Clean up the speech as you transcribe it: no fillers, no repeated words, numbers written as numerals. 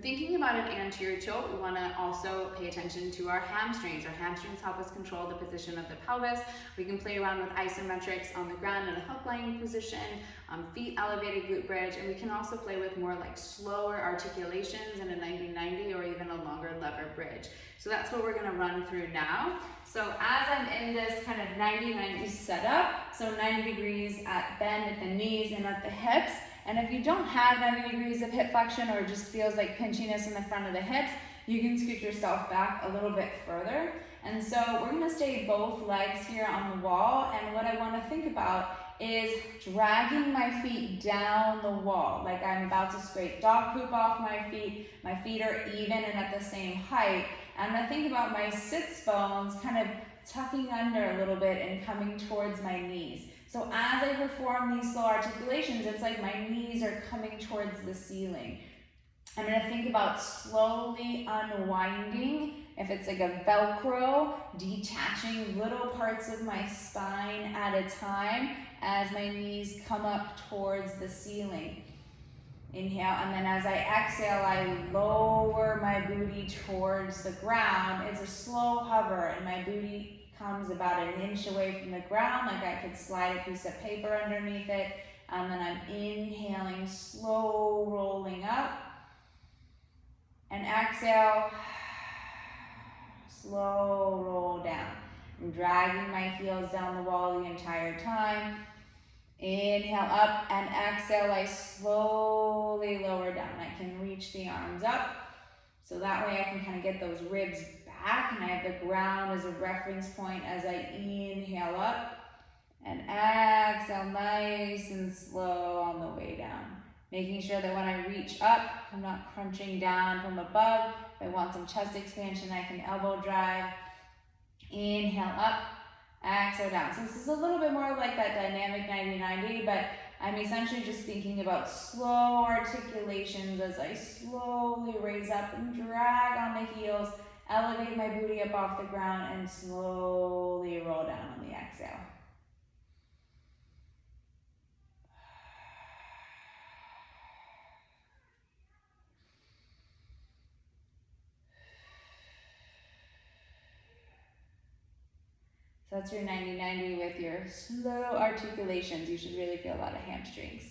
Thinking about an anterior tilt, we want to also pay attention to our hamstrings. Our hamstrings help us control the position of the pelvis. We can play around with isometrics on the ground in a hook lying position, feet elevated glute bridge, and we can also play with more like slower articulations in a 90-90 or even a longer lever bridge. So that's what we're going to run through now. So as I'm in this kind of 90-90 setup, so 90 degrees at bend at the knees and at the hips. And if you don't have 90 degrees of hip flexion or it just feels like pinchiness in the front of the hips, you can scoot yourself back a little bit further. And so we're gonna stay both legs here on the wall. And what I wanna think about is dragging my feet down the wall. Like I'm about to scrape dog poop off my feet. My feet are even and at the same height. And I think about my sits bones kind of tucking under a little bit and coming towards my knees. So as I perform these slow articulations, it's like my knees are coming towards the ceiling. I'm gonna think about slowly unwinding, if it's like a Velcro, detaching little parts of my spine at a time as my knees come up towards the ceiling. Inhale, and then as I exhale, I lower my booty towards the ground. It's a slow hover, and my booty comes about an inch away from the ground, like I could slide a piece of paper underneath it. And then I'm inhaling, slow rolling up. And exhale, slow roll down. I'm dragging my heels down the wall the entire time. Inhale up and exhale, I slowly lower down. I can reach the arms up. So that way I can kind of get those ribs back and I have the ground as a reference point as I inhale up and exhale nice and slow on the way down. Making sure that when I reach up, I'm not crunching down from above. If I want some chest expansion, I can elbow drive. Inhale up, exhale down. So this is a little bit more like that dynamic 90-90, but I'm essentially just thinking about slow articulations as I slowly raise up and drag on the heels, elevate my booty up off the ground, and slowly roll down on the exhale. So that's your 90-90 with your slow articulations. You should really feel a lot of hamstrings.